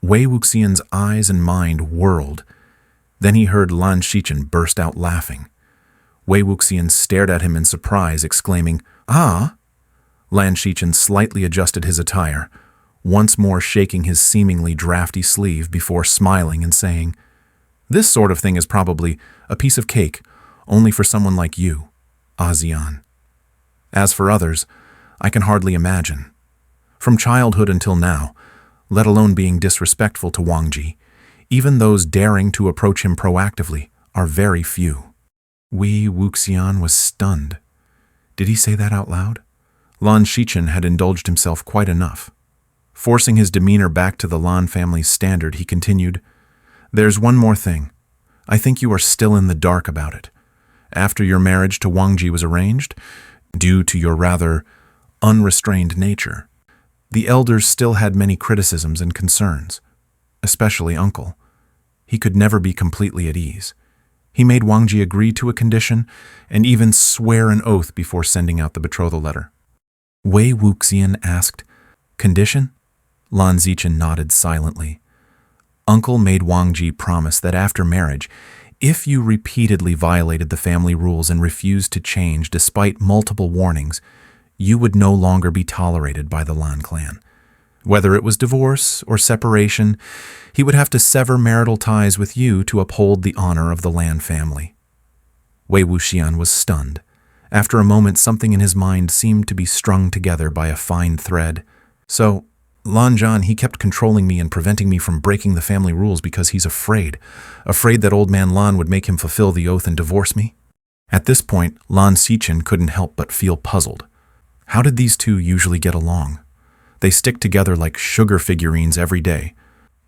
Wei Wuxian's eyes and mind whirled. Then he heard Lan Xichen burst out laughing. Wei Wuxian stared at him in surprise, exclaiming, "Ah!" Lan Xichen slightly adjusted his attire, once more shaking his seemingly drafty sleeve before smiling and saying, "This sort of thing is probably a piece of cake, only for someone like you, ASEAN. As for others, I can hardly imagine. From childhood until now, let alone being disrespectful to Wangji, even those daring to approach him proactively are very few." Wei Wuxian was stunned. Did he say that out loud? Lan Qiren had indulged himself quite enough. Forcing his demeanor back to the Lan family's standard, he continued, "There's one more thing. I think you are still in the dark about it. After your marriage to Wangji was arranged, due to your rather unrestrained nature, the elders still had many criticisms and concerns, especially Uncle. He could never be completely at ease. He made Wangji agree to a condition and even swear an oath before sending out the betrothal letter." Wei Wuxian asked, "Condition?" Lan Xichen nodded silently. "Uncle made Wangji promise that after marriage, if you repeatedly violated the family rules and refused to change despite multiple warnings, you would no longer be tolerated by the Lan clan. Whether it was divorce or separation, he would have to sever marital ties with you to uphold the honor of the Lan family." Wei Wuxian was stunned. After a moment, something in his mind seemed to be strung together by a fine thread. "So, Lan Zhan, he kept controlling me and preventing me from breaking the family rules because he's afraid that old man Lan would make him fulfill the oath and divorce me?" At this point, Lan Xichen couldn't help but feel puzzled. How did these two usually get along? They stick together like sugar figurines every day.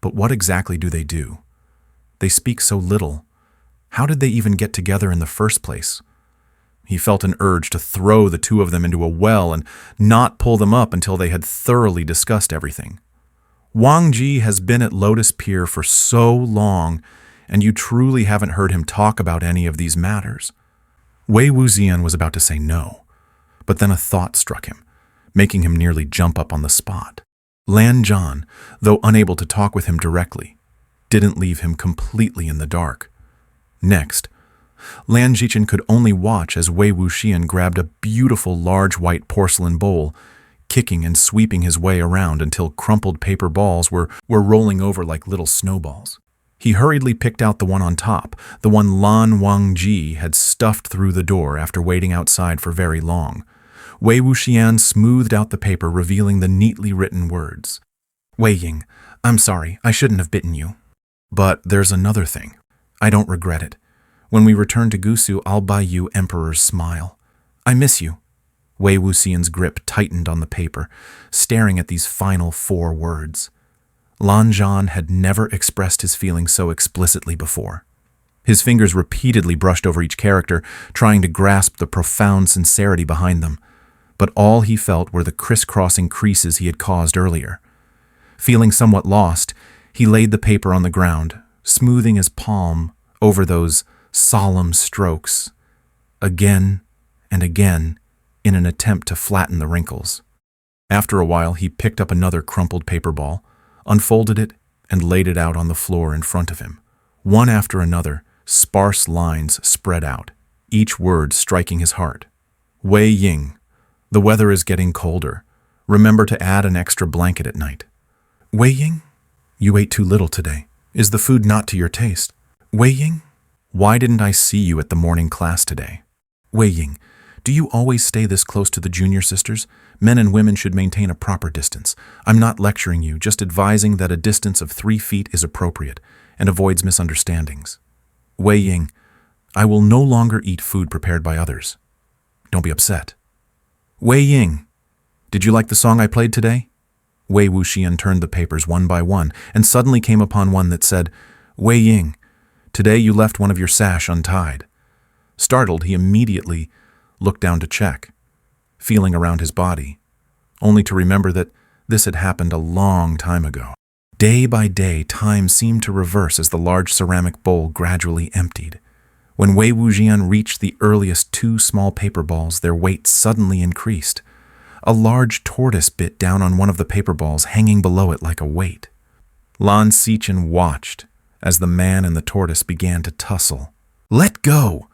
But what exactly do they do? They speak so little. How did they even get together in the first place? He felt an urge to throw the two of them into a well and not pull them up until they had thoroughly discussed everything. Wangji has been at Lotus Pier for so long, and you truly haven't heard him talk about any of these matters. Wei Wuxian was about to say no, but then a thought struck him, making him nearly jump up on the spot. Lan Zhan, though unable to talk with him directly, didn't leave him completely in the dark. Next, Lan Qichen could only watch as Wei Wuxian grabbed a beautiful large white porcelain bowl, kicking and sweeping his way around until crumpled paper balls were rolling over like little snowballs. He hurriedly picked out the one on top, the one Lan Wangji had stuffed through the door after waiting outside for very long. Wei Wuxian smoothed out the paper, revealing the neatly written words. "Wei Ying, I'm sorry, I shouldn't have bitten you. But there's another thing. I don't regret it. When we return to Gusu, I'll buy you Emperor's Smile. I miss you." Wei Wuxian's grip tightened on the paper, staring at these final 4 words. Lan Zhan had never expressed his feelings so explicitly before. His fingers repeatedly brushed over each character, trying to grasp the profound sincerity behind them. But all he felt were the crisscrossing creases he had caused earlier. Feeling somewhat lost, he laid the paper on the ground, smoothing his palm over those solemn strokes, again and again, in an attempt to flatten the wrinkles. After a while, he picked up another crumpled paper ball, unfolded it, and laid it out on the floor in front of him. One after another, sparse lines spread out, each word striking his heart. "Wei Ying, the weather is getting colder. Remember to add an extra blanket at night." "Wei Ying, you ate too little today. Is the food not to your taste?" "Wei Ying, why didn't I see you at the morning class today?" "Wei Ying, do you always stay this close to the junior sisters? Men and women should maintain a proper distance. I'm not lecturing you, just advising that a distance of 3 feet is appropriate and avoids misunderstandings." "Wei Ying, I will no longer eat food prepared by others. Don't be upset." "Wei Ying, did you like the song I played today?" Wei Wuxian turned the papers one by one and suddenly came upon one that said, "Wei Ying, today you left one of your sash untied." Startled, he immediately looked down to check, feeling around his body, only to remember that this had happened a long time ago. Day by day, time seemed to reverse as the large ceramic bowl gradually emptied. When Wei Wuxian reached the earliest 2 small paper balls, their weight suddenly increased. A large tortoise bit down on one of the paper balls, hanging below it like a weight. Lan Xichen watched as the man and the tortoise began to tussle. "Let go!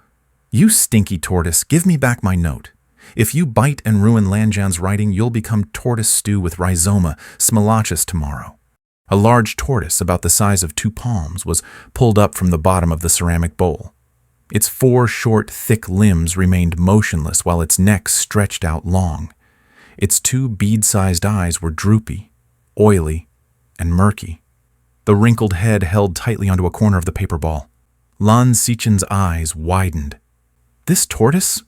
You stinky tortoise, give me back my note. If you bite and ruin Lan Zhan's writing, you'll become tortoise stew with rhizoma smilaceous tomorrow." A large tortoise, about the size of 2 palms, was pulled up from the bottom of the ceramic bowl. Its 4 short, thick limbs remained motionless while its neck stretched out long. Its 2 bead-sized eyes were droopy, oily, and murky. The wrinkled head held tightly onto a corner of the paper ball. Lan Xichen's eyes widened. "This tortoise?"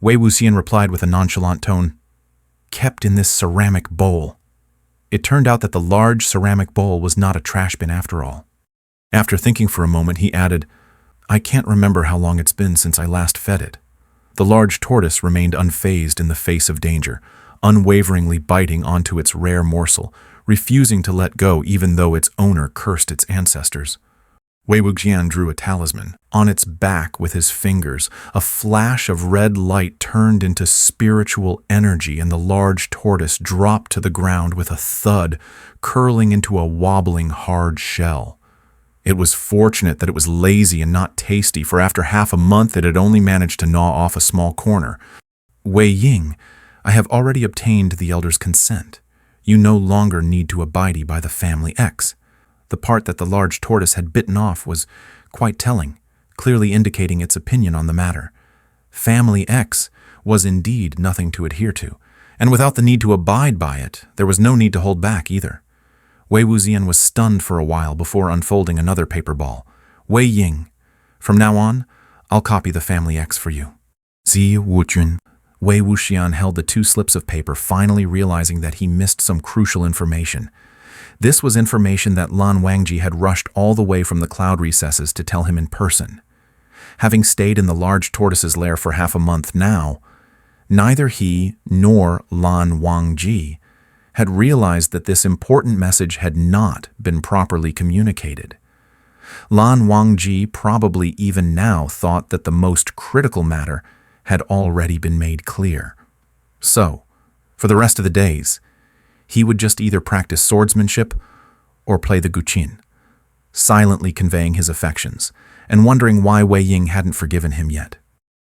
Wei Wuxian replied with a nonchalant tone. "Kept in this ceramic bowl." It turned out that the large ceramic bowl was not a trash bin after all. After thinking for a moment, he added, "I can't remember how long it's been since I last fed it." The large tortoise remained unfazed in the face of danger, unwaveringly biting onto its rare morsel, refusing to let go even though its owner cursed its ancestors. Wei Wuxian drew a talisman. On its back with his fingers, a flash of red light turned into spiritual energy, and the large tortoise dropped to the ground with a thud, curling into a wobbling hard shell. It was fortunate that it was lazy and not tasty, for after half a month it had only managed to gnaw off a small corner. "Wei Ying, I have already obtained the elder's consent. You no longer need to abide by the family X." The part that the large tortoise had bitten off was quite telling, clearly indicating its opinion on the matter. Family X was indeed nothing to adhere to, and without the need to abide by it, there was no need to hold back either. Wei Wuxian was stunned for a while before unfolding another paper ball. "Wei Ying, from now on, I'll copy the family X for you." "Zi Wuchun." Wei Wuxian held the 2 slips of paper, finally realizing that he missed some crucial information. This was information that Lan Wangji had rushed all the way from the cloud recesses to tell him in person. Having stayed in the large tortoise's lair for half a month now, neither he nor Lan Wangji had realized that this important message had not been properly communicated. Lan Wangji probably even now thought that the most critical matter had already been made clear. So, for the rest of the days, he would just either practice swordsmanship or play the guqin, silently conveying his affections, and wondering why Wei Ying hadn't forgiven him yet.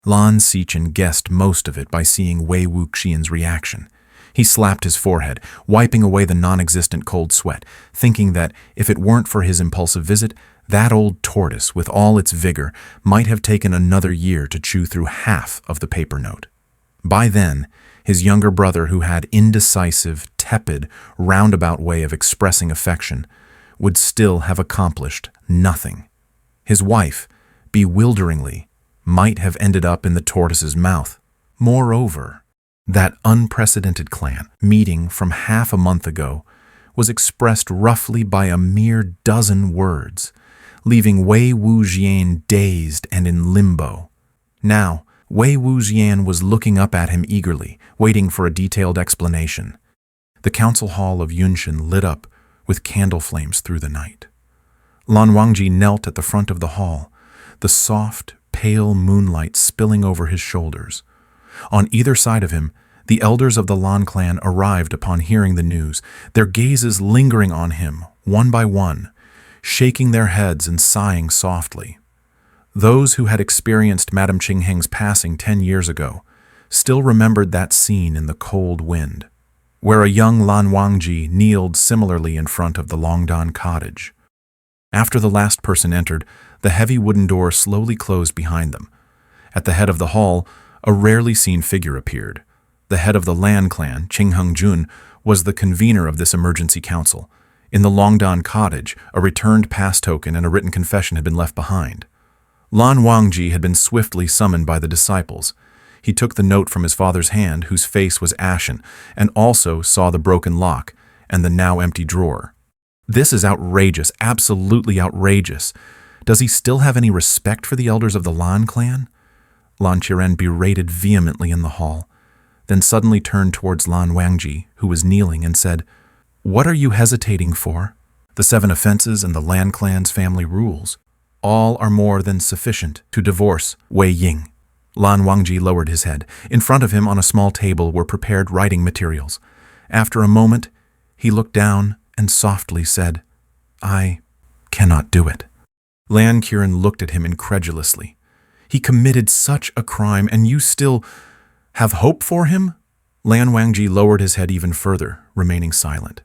Lan Xichen guessed most of it by seeing Wei Wuxian's reaction. He slapped his forehead, wiping away the non-existent cold sweat, thinking that if it weren't for his impulsive visit, that old tortoise, with all its vigor, might have taken another year to chew through half of the paper note. By then, his younger brother, who had indecisive, tepid, roundabout way of expressing affection, would still have accomplished nothing. His wife, bewilderingly, might have ended up in the tortoise's mouth. Moreover, that unprecedented clan meeting from half a month ago was expressed roughly by a mere dozen words, leaving Wei Wuxian dazed and in limbo. Now, Wei Wuxian was looking up at him eagerly, waiting for a detailed explanation. The council hall of Yunshan lit up with candle flames through the night. Lan Wangji knelt at the front of the hall, the soft, pale moonlight spilling over his shoulders. On either side of him, the elders of the Lan clan arrived upon hearing the news, their gazes lingering on him, one by one, shaking their heads and sighing softly. Those who had experienced Madame Qingheng's passing 10 years ago still remembered that scene in the cold wind, where a young Lan Wangji kneeled similarly in front of the Longdan cottage. After the last person entered, the heavy wooden door slowly closed behind them. At the head of the hall, a rarely seen figure appeared. The head of the Lan clan, Qingheng Jun, was the convener of this emergency council. In the Longdan cottage, a returned pass token and a written confession had been left behind. Lan Wangji had been swiftly summoned by the disciples. He took the note from his father's hand, whose face was ashen, and also saw the broken lock and the now empty drawer. "This is outrageous, absolutely outrageous. Does he still have any respect for the elders of the Lan clan?" Lan Qiren berated vehemently in the hall, then suddenly turned towards Lan Wangji, who was kneeling, and said, "What are you hesitating for? The 7 offenses and the Lan clan's family rules. All are more than sufficient to divorce Wei Ying." Lan Wangji lowered his head. In front of him on a small table were prepared writing materials. After a moment, he looked down and softly said, I cannot do it. Lan Qiren looked at him incredulously. He committed such a crime, and you still have hope for him? Lan Wangji lowered his head even further, remaining silent.